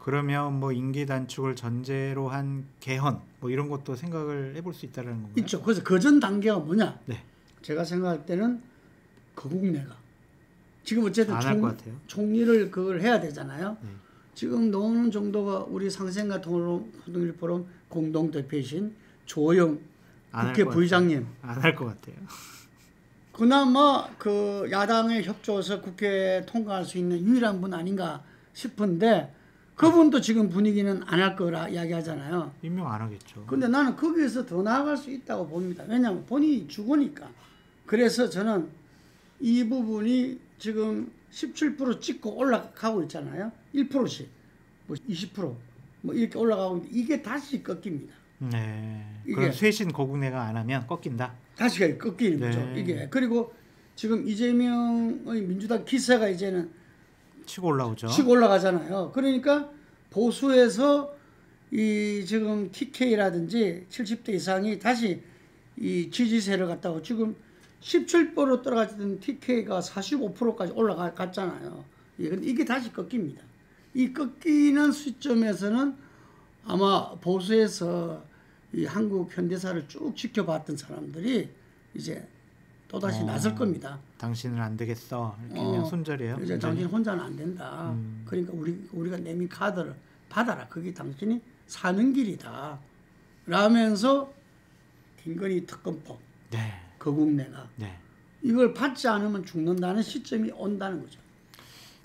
그러면 뭐 임기 단축을 전제로 한 개헌 뭐 이런 것도 생각을 해볼 수 있다는 건가요? 있죠. 그래서 그 전 단계가 뭐냐? 네. 제가 생각할 때는 거국내가 지금 어쨌든 안 할 것 같아요. 총리를 그걸 해야 되잖아요. 네. 지금 어느 정도가 우리 상생과 통일 포럼 공동 대표이신 조영 국회 부의장님 안 할 것 같아요. 그나마 그 야당의 협조해서 국회에 통과할 수 있는 유일한 분 아닌가 싶은데 그분도 지금 분위기는 안 할 거라 이야기하잖아요. 임명 안 하겠죠. 근데 나는 거기에서 더 나아갈 수 있다고 봅니다. 왜냐하면 본인이 죽으니까. 그래서 저는 이 부분이 지금 17% 찍고 올라가고 있잖아요. 1%씩, 뭐 20%, 뭐 이렇게 올라가고 있는데 이게 다시 꺾입니다. 네. 그럼 쇄신 거국내가 안 하면 꺾인다. 다시 꺾이는 거죠. 이게 그리고 지금 이재명의 민주당 기세가 이제는 치고 올라오죠. 치고 올라가잖아요. 그러니까 보수에서 이 지금 TK라든지 70대 이상이 다시 이 지지세를 갖다가 지금 17%로 떨어졌던 TK가 45%까지 올라갔잖아요. 이게 다시 꺾입니다. 이 꺾이는 시점에서는 아마 보수에서 이 한국 현대사를 쭉 지켜봤던 사람들이 이제 또다시 나설 겁니다. 당신은 안 되겠어. 이렇게 그냥 손절이에요. 이제 당신 혼자는 안 된다. 그러니까 우리가 내민 카드를 받아라. 그게 당신이 사는 길이다. 라면서 김건희 특검법, 네. 거국내가 네. 이걸 받지 않으면 죽는다는 시점이 온다는 거죠.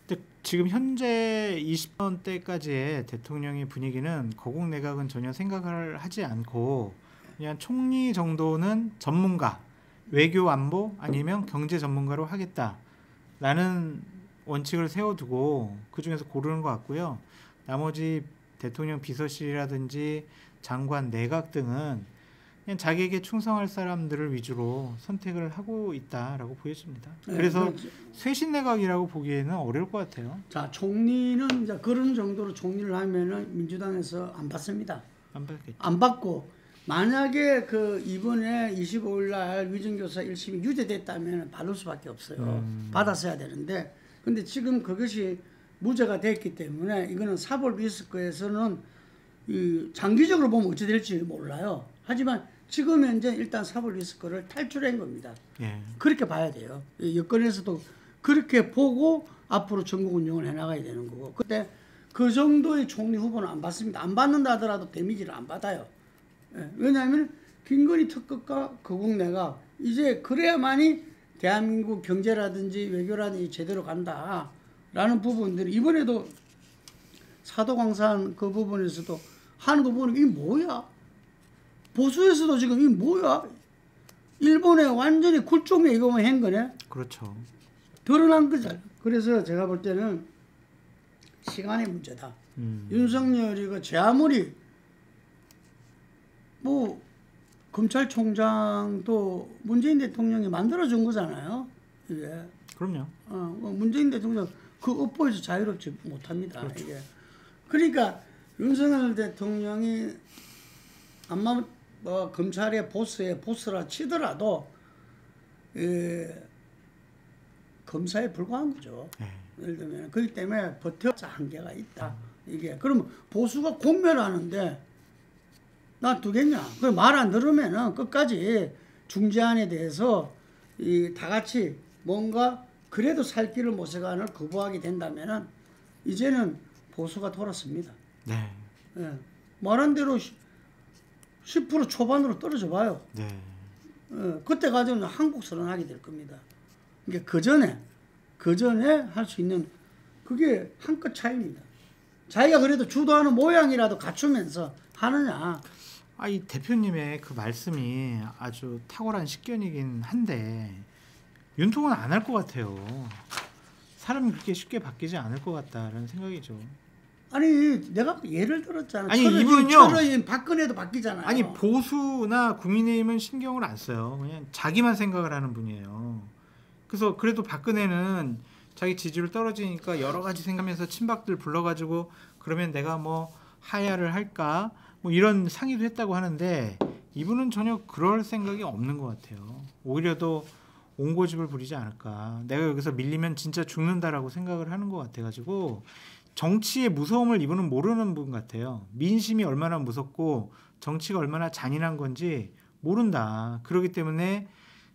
근데 지금 현재 20번대까지의 대통령의 분위기는 거국내각은 전혀 생각을 하지 않고 그냥 총리 정도는 전문가, 외교 안보 아니면 경제 전문가로 하겠다라는 원칙을 세워두고 그중에서 고르는 것 같고요. 나머지 대통령 비서실이라든지 장관 내각 등은 그냥 자기에게 충성할 사람들을 위주로 선택을 하고 있다라고 보여집니다. 그래서 쇄신 내각이라고 보기에는 어려울 것 같아요. 자, 총리는 이제 그런 정도로 총리를 하면은 민주당에서 안 받습니다. 안 받겠죠. 안 받고 만약에 그 이번에 25일 날 위정교사 1심이 유죄됐다면 받을 수밖에 없어요. 받았어야 되는데 근데 지금 그것이 무죄가 됐기 때문에 이거는 사법 리스크에서는 이 장기적으로 보면 어찌 될지 몰라요. 하지만 지금 현재 일단 사법 리스크를 탈출한 겁니다. 예. 그렇게 봐야 돼요. 여권에서도 그렇게 보고 앞으로 전국 운영을 해나가야 되는 거고. 그때 그 정도의 총리 후보는 안 받습니다. 안 받는다 하더라도 데미지를 안 받아요. 예. 왜냐하면 김건희 특검과 거국내가 이제 그래야만이 대한민국 경제라든지 외교라든지 제대로 간다라는 부분들이 이번에도 사도광산 그 부분에서도 하는 거 보니까 이게 뭐야? 보수에서도 지금 이게 뭐야? 일본에 완전히 굴종에 이거만 한 거네? 그렇죠. 드러난 거죠. 그래서 제가 볼 때는 시간의 문제다. 윤석열이가 제 아무리 뭐 검찰총장도 문재인 대통령이 만들어준 거잖아요. 이게. 그럼요. 문재인 대통령 그 업보에서 자유롭지 못합니다. 그렇죠. 이게. 그러니까 윤석열 대통령이 아마 뭐 검찰의 보스라 치더라도 검사에 불과한 거죠. 네. 예를 들면 그렇기 때문에 버텨자 한계가 있다. 이게 그러면 보수가 공멸하는데 나 두겠냐? 그 말 안 들으면은 끝까지 중재안에 대해서 다 같이 뭔가 그래도 살 길을 모색안을 거부하게 된다면은 이제는 보수가 돌았습니다. 네. 예. 말한 대로 10% 초반으로 떨어져 봐요. 네. 그때 가서는 한국 선언하게 될 겁니다. 그러니까 그 전에 할 수 있는 그게 한끗 차이입니다. 자기가 그래도 주도하는 모양이라도 갖추면서 하느냐. 이 대표님의 그 말씀이 아주 탁월한 식견이긴 한데 윤통은 안 할 것 같아요. 사람이 그렇게 쉽게 바뀌지 않을 것 같다라는 생각이죠. 아니 내가 예를 들었잖아. 아니 이분은요. 박근혜도 바뀌잖아요. 아니 보수나 국민의힘은 신경을 안 써요. 그냥 자기만 생각을 하는 분이에요. 그래서 그래도 박근혜는 자기 지지율 떨어지니까 여러 가지 생각하면서 친박들 불러가지고 그러면 내가 뭐 하야를 할까 뭐 이런 상의도 했다고 하는데 이분은 전혀 그럴 생각이 없는 것 같아요. 오히려 더 옹고집을 부리지 않을까. 내가 여기서 밀리면 진짜 죽는다라고 생각을 하는 것 같아가지고 정치의 무서움을 이분은 모르는 분 같아요. 민심이 얼마나 무섭고 정치가 얼마나 잔인한 건지 모른다. 그렇기 때문에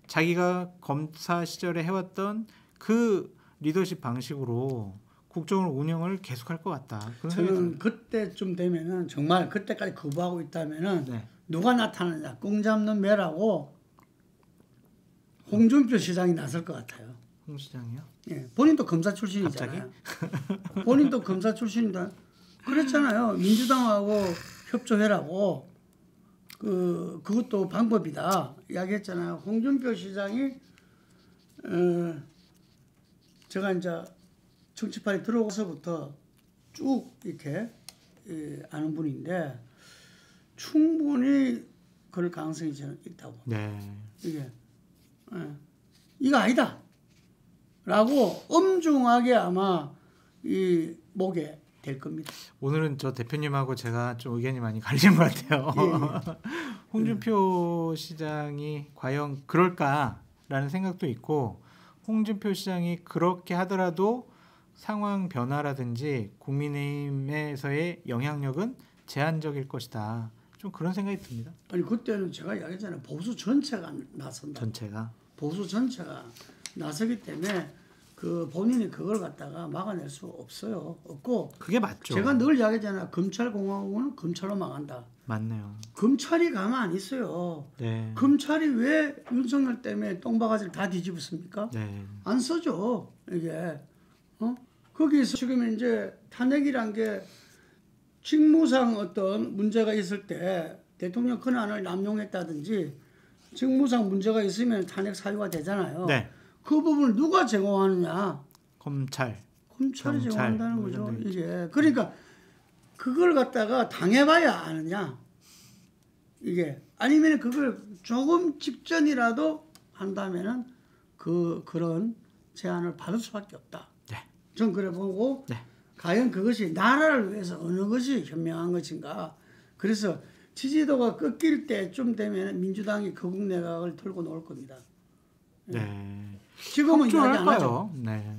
자기가 검사 시절에 해왔던 그 리더십 방식으로 국정을 운영을 계속할 것 같다. 그런 생각이 저는 들어요. 그때쯤 되면은 정말 그때까지 거부하고 있다면은 네. 누가 나타나냐 꽁 잡는 매라고 홍준표 시장이 나설 것 같아요. 홍 시장이요? 예, 본인도 검사 출신이잖아요. 본인도 검사 출신이다. 그랬잖아요. 민주당하고 협조해라고. 그것도 방법이다. 이야기했잖아요. 홍준표 시장이 제가 이제 정치판에 들어와서부터 쭉 이렇게 아는 분인데 충분히 그럴 가능성이 저는 있다고. 네. 이게 이거 아니다. 라고 엄중하게 아마 이 목에 될 겁니다. 오늘은 저 대표님하고 제가 좀 의견이 많이 갈린 것 같아요. 홍준표 시장이 과연 그럴까라는 생각도 있고 홍준표 시장이 그렇게 하더라도 상황 변화라든지 국민의힘에서의 영향력은 제한적일 것이다. 좀 그런 생각이 듭니다. 아니 그때는 제가 이야기했잖아요. 보수 전체가 나선다. 전체가. 보수 전체가 나서기 때문에 본인이 그걸 갖다가 막아낼 수 없고 그게 맞죠. 제가 늘 이야기하잖아요. 검찰공화국은 검찰로 망한다. 맞네요. 검찰이 가만 안 있어요. 네. 검찰이 왜 윤석열 때문에 똥바가지를 다 뒤집었습니까? 네. 안 써죠. 이게 거기서 지금 이제 탄핵이란 게 직무상 어떤 문제가 있을 때 대통령 권한을 남용했다든지 직무상 문제가 있으면 탄핵 사유가 되잖아요. 네. 그 부분을 누가 제공하느냐? 검찰이 검찰이 경찰, 제공한다는 뭐 거죠. 이런 데 이게 그러니까 그걸 갖다가 당해봐야 아느냐? 이게 아니면 그걸 조금 직전이라도 한다면은 그런 제안을 받을 수밖에 없다. 네. 전 그래 보고 네. 과연 그것이 나라를 위해서 어느 것이 현명한 것인가? 그래서 지지도가 꺾일 때쯤 되면 민주당이 거국 내각을 들고 놓을 겁니다. 네. 지금은 이야기 안 하죠. 협조할까요? 네.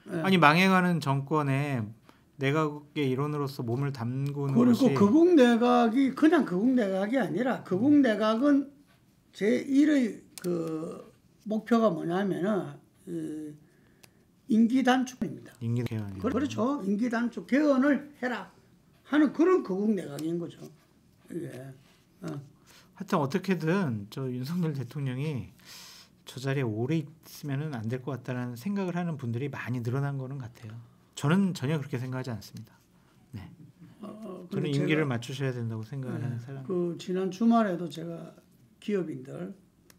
네. 아니 망해가는 정권에 내각의 일원으로서 몸을 담그는 그리고 것이 거국 내각이 그냥 거국 내각이 아니라 거국 내각은 제1의 그 목표가 뭐냐면은 임기 단축입니다. 임기 개헌. 그렇죠. 임기 단축 개헌을 해라 하는 그런 거국 내각인 거죠. 이게. 하여튼 어떻게든 저 윤석열 대통령이 저 자리에 오래 있으면은 안 될 것 같다는 생각을 하는 분들이 많이 늘어난 거는 같아요. 저는 전혀 그렇게 생각하지 않습니다. 네. 저는 임기를 맞추셔야 된다고 생각하는 사람. 그 지난 주말에도 제가 기업인들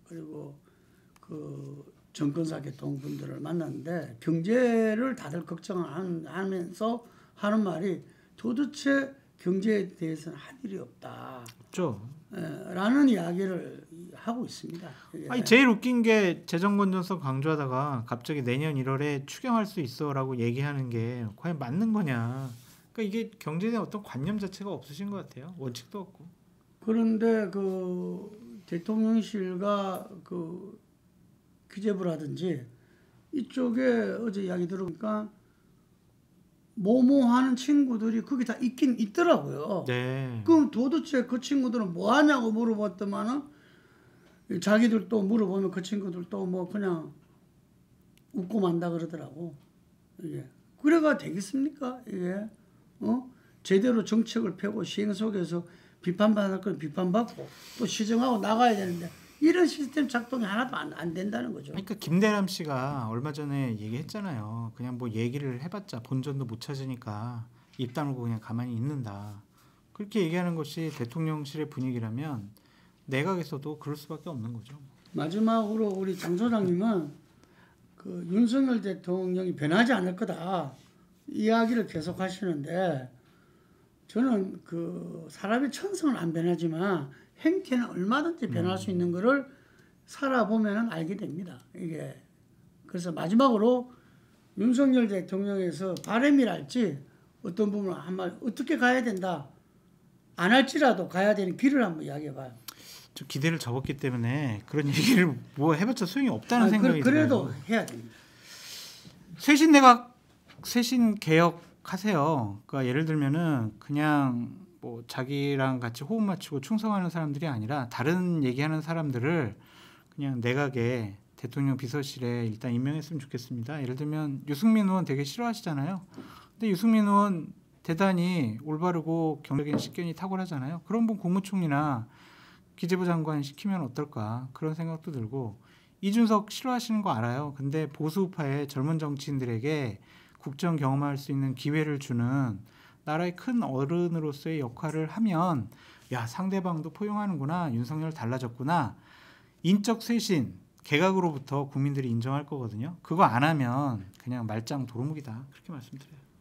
그리고 그 정권사 계통분들을 만났는데 경제를 다들 걱정하면서 하는 말이 도대체 경제에 대해서는 할 일이 없다. 없죠. 라는 이야기를 하고 있습니다. 아니 제일 웃긴 게 재정 건전성 강조하다가 갑자기 내년 1월에 추경할 수 있어라고 얘기하는 게 과연 맞는 거냐? 그러니까 이게 경제에 대한 어떤 관념 자체가 없으신 것 같아요. 원칙도 없고. 그런데 그 대통령실과 그 기재부라든지 이쪽에 어제 이야기 들으니까 뭐뭐 하는 친구들이 거기 다 있긴 있더라고요. 네. 그럼 도대체 그 친구들은 뭐 하냐고 물어봤더만은 자기들 또 물어보면 그 친구들 또 뭐 그냥 웃고 만다 그러더라고. 이게 그래가 되겠습니까? 이게 제대로 정책을 펴고 시행 속에서 비판받을 건 비판받고 또 시정하고 나가야 되는데 이런 시스템 작동이 하나도 안 된다는 거죠. 그러니까 김대남 씨가 얼마 전에 얘기했잖아요. 그냥 뭐 얘기를 해봤자 본전도 못 찾으니까 입 다물고 그냥 가만히 있는다. 그렇게 얘기하는 것이 대통령실의 분위기라면 내각에서도 그럴 수밖에 없는 거죠. 마지막으로 우리 장 소장님은 그 윤석열 대통령이 변하지 않을 거다 이야기를 계속 하시는데 저는 그 사람의 천성은 안 변하지만 행태는 얼마든지 변할 수 있는 거를 살아보면 알게 됩니다. 이게 그래서 마지막으로 윤석열 대통령에서 바람이랄지 어떤 부분을 한번 어떻게 가야 된다 안 할지라도 가야 되는 길을 한번 이야기해봐요. 좀 기대를 접었기 때문에 그런 얘기를 뭐 해봤자 소용이 없다는 생각이 들어요. 그래도 해야 됩니다. 쇄신 내각, 쇄신 개혁 하세요. 그러니까 예를 들면은 그냥 뭐 자기랑 같이 호흡 맞추고 충성하는 사람들이 아니라 다른 얘기하는 사람들을 그냥 내각에 대통령 비서실에 일단 임명했으면 좋겠습니다. 예를 들면 유승민 의원 되게 싫어하시잖아요. 근데 유승민 의원 대단히 올바르고 경제적인 식견이 탁월하잖아요. 그런 분 국무총리나 기재부 장관 시키면 어떨까 그런 생각도 들고 이준석 싫어하시는 거 알아요. 근데 보수파의 젊은 정치인들에게 국정 경험할 수 있는 기회를 주는 나라의 큰 어른으로서의 역할을 하면 야 상대방도 포용하는구나 윤석열 달라졌구나 인적 쇄신 개각으로부터 국민들이 인정할 거거든요. 그거 안 하면 그냥 말짱 도루묵이다 그렇게 말씀드려요.